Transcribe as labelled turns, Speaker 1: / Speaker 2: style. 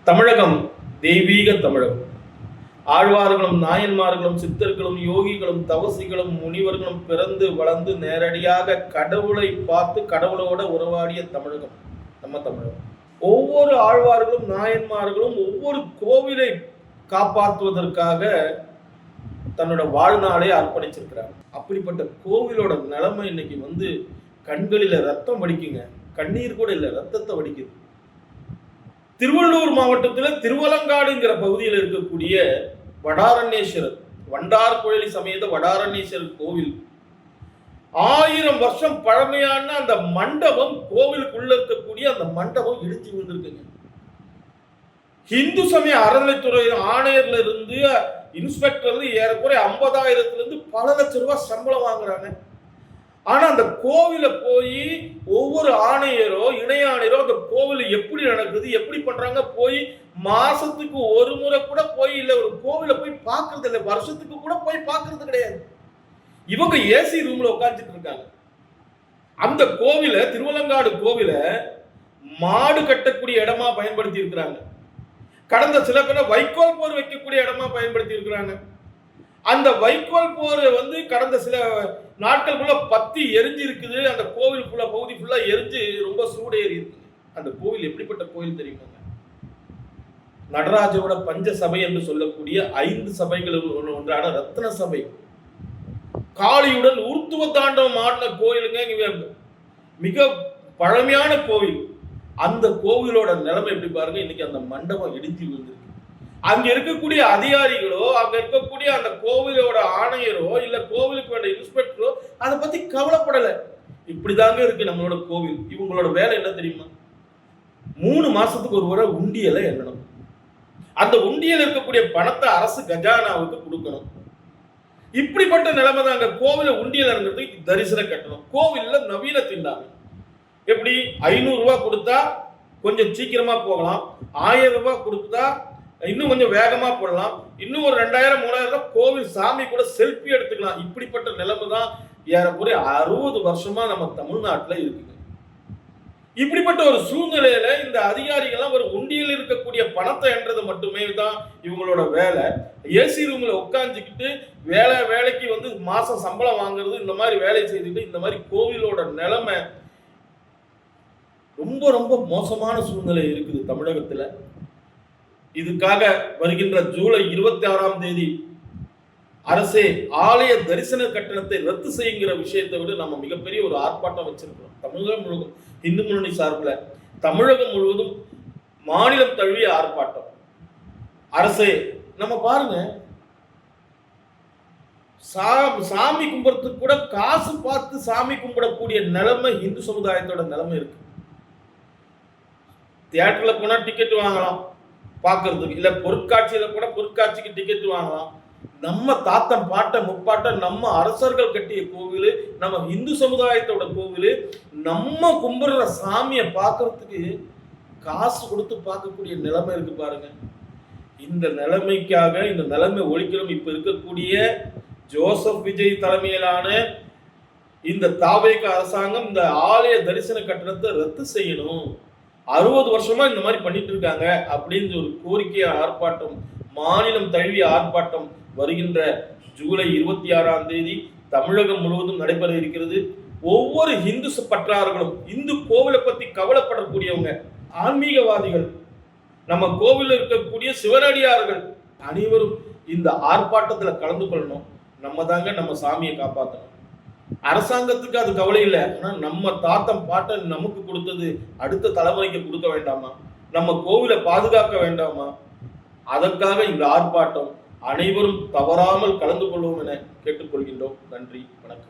Speaker 1: தமிழகம் தெய்வீக தமிழகம். ஆழ்வார்களும் நாயன்மார்களும் சித்தர்களும் யோகிகளும் தவசிகளும் முனிவர்களும் பிறந்து வளர்ந்து நேரடியாக கடவுளை பார்த்து கடவுளோட உறவாடிய தமிழகம் நம்ம தமிழகம். ஒவ்வொரு ஆழ்வார்களும் நாயன்மார்களும் ஒவ்வொரு கோவிலை காப்பாற்றுவதற்காக தன்னோட வாழ்நாளை அர்ப்பணிச்சிருக்கிறாங்க. அப்படிப்பட்ட கோவிலோட நிலைமை இன்னைக்கு கண்களில ரத்தம் வடிக்குங்க. கண்ணீர் கூட இல்லை, ரத்தத்தை வடிக்குது. திருவள்ளூர் மாவட்டத்தில் திருவலங்காடுங்கிற பகுதியில் இருக்கக்கூடிய வடாரண்யேஸ்வரர் வண்டார்குழலி சமேத வடாரண்யேஸ்வரர் கோவில் 1000 வருஷம் பழமையான அந்த மண்டபம், கோவிலுக்குள்ள இருக்கக்கூடிய அந்த மண்டபம் இடிஞ்சு விழுந்திருக்குங்க. இந்து சமய அறநிலைத்துறை ஆணையர்ல இருந்து இன்ஸ்பெக்டர் ஏறக்குறைய 50,000 பல லட்சம் ரூபாய் சம்பளம் வாங்குறாங்க. ஆனா அந்த கோவில போய் ஒவ்வொரு ஆணையரோ இணை ஆணையரோ அந்த கோவில் எப்படி நடக்குது, எப்படி பண்றாங்க, போய் மாசத்துக்கு ஒரு முறை கூட போய் இல்ல ஒரு கோவில போய் பார்க்கறது இல்லை, வருஷத்துக்கு கூட போய் பார்க்கறது கிடையாது. இவங்க ஏசி ரூம்ல உட்கார்ந்துட்டு இருக்காங்க. அந்த கோவில, திருவலங்காடு கோவில மாடு கட்டக்கூடிய இடமா பயன்படுத்தி இருக்கிறாங்க. கடந்த சில பேர் வைக்கோல் போர் வைக்கக்கூடிய இடமா பயன்படுத்தி இருக்கிறாங்க. அந்த வைக்கோல் போர் கடந்த சில நாட்களுக்குள்ள பத்தி எரிஞ்சு இருக்குது. அந்த கோவிலுக்குள்ள பகுதி ஃபுல்லா எரிஞ்சு ரொம்ப சூடேறி இருக்குது. அந்த கோவில் எப்படிப்பட்ட கோவில் தெரியுமாங்க? நடராஜரோட பஞ்ச சபை என்று சொல்லக்கூடிய 5 சபைகள் ஒன்றான ரத்ன சபை, காளியுடன் ஊர்த்துவ தாண்டவம் ஆடின கோயிலுங்க. மிக பழமையான கோவில். அந்த கோவிலோட நிலைமை எப்படி பாருங்க. இன்னைக்கு அந்த மண்டபம் இடிஞ்சு விழுந்திருக்கு. அங்க இருக்கக்கூடிய அதிகாரிகளோ, அங்க இருக்கக்கூடிய அந்த கோவிலோட ஆணையரோ, இல்ல கோவிலுக்கு வேண்டிய இன்ஸ்பெக்டரோ அதை பத்தி கவலைப்படல. இப்படிதாங்க இருக்கு நம்மளோட கோவில். இவங்களோட வேலை என்ன தெரியுமா? 3 மாசத்துக்கு ஒரு முறை உண்டியலை எண்ணணும். அந்த உண்டியல் இருக்கக்கூடிய பணத்தை அரசு கஜானாவுக்கு கொடுக்கணும். இப்படிப்பட்ட நிலைமை தான். அங்க கோவில உண்டியல் இறங்குறதுக்கு தரிசன கட்டணும். கோவில்ல நவீன திண்டாங்க. எப்படி 500 ரூபாய் கொடுத்தா கொஞ்சம் சீக்கிரமா போகலாம், 1000 ரூபாய் கொடுத்தா இன்னும் கொஞ்சம் வேகமா போடலாம், இன்னும் ஒரு 2000 3000 கோவில் சாமி கூட செல்ஃபி எடுத்துக்கலாம். இப்படிப்பட்ட நிலைமை தான் ஏறக்குறைய 60 வருஷமா நம்ம தமிழ்நாட்டில் இருக்குங்க. இப்படிப்பட்ட ஒரு சூழ்நிலையில இந்த அதிகாரிகள்லாம் ஒரு உண்டியில் இருக்கக்கூடிய பணத்தை என்றது மட்டுமே தான் இவங்களோட வேலை. ஏசி ரூம்ல உட்காந்துக்கிட்டு வேலைக்கு மாசம் சம்பளம் வாங்குறது, இந்த மாதிரி வேலை செய்துட்டு இந்த மாதிரி கோவிலோட நிலைமை ரொம்ப ரொம்ப மோசமான சூழ்நிலை இருக்குது தமிழகத்துல. இதுக்காக வருகின்ற ஜூலை 26ஆம் தேதி அரசே ஆலய தரிசன கட்டணத்தை ரத்து செய்யுங்கிற விஷயத்தை விட நம்ம மிகப்பெரிய ஒரு ஆர்ப்பாட்டம் வச்சிருக்கிறோம். தமிழகம் முழுவதும் இந்து முன்னணி சார்பில் தமிழகம் முழுவதும் மாநிலம் தழுவிய ஆர்ப்பாட்டம். அரசே நம்ம பாருங்க, சாமி கும்பிடுறதுக்கு கூட காசு பார்த்து சாமி கும்பிடக்கூடிய நிலைமை இந்து சமுதாயத்தோட நிலைமை இருக்கு. தியேட்டர்ல போனா டிக்கெட் வாங்கலாம் பார்க்கறதுக்கு, இல்ல பொருட்காட்சியில கூட பொருட்காட்சிக்கு டிக்கெட் வாங்கலாம். நம்ம தாத்தன் பாட்டன் முப்பாட்டன் நம்ம அரசர்கள் கட்டிய கோவில், நம்ம இந்து சமுதாயத்தோட கோவில், நம்ம கும்பிடுற சாமியை பார்க்கறதுக்கு காசு கொடுத்து பார்க்கக்கூடிய நிலைமை இருக்கு பாருங்க. இந்த நிலைமைக்காக இந்த நிலைமை ஒழிக்கணும். இப்ப இருக்கக்கூடிய ஜோசப் விஜய் தலைமையிலான இந்த தாவேக அரசாங்கம் இந்த ஆலய தரிசன கட்டணத்தை ரத்து செய்யணும். 60 வருஷமா இந்த மாதிரி பண்ணிட்டு இருக்காங்க அப்படின்னு ஒரு கோரிக்கை ஆர்ப்பாட்டம், மாநிலம் தழுவிய ஆர்ப்பாட்டம் வருகின்ற ஜூலை 26ஆம் தேதி தமிழகம் முழுவதும் நடைபெற இருக்கிறது. ஒவ்வொரு இந்து பற்றார்களும், இந்து கோவிலை பத்தி கவலைப்படக்கூடியவங்க, ஆன்மீகவாதிகள், நம்ம கோவிலில் இருக்கக்கூடிய சிவனடியார்கள் அனைவரும் இந்த ஆர்ப்பாட்டத்துல கலந்து கொள்ளணும். நம்ம தாங்க நம்ம சாமியை காப்பாற்றணும். அரசாங்கத்துக்கு அது கவலை இல்லை. ஆனா நம்ம தாத்தம் பாட்டன் நமக்கு கொடுத்தது அடுத்த தலைமுறைக்கு கொடுக்க வேண்டாமா? நம்ம கோவிலை பாதுகாக்க வேண்டாமா? அதற்காக இந்த ஆர்ப்பாட்டம். அனைவரும் தவறாமல் கலந்து கொள்வோம் என கேட்டுக்கொள்கின்றோம். நன்றி, வணக்கம்.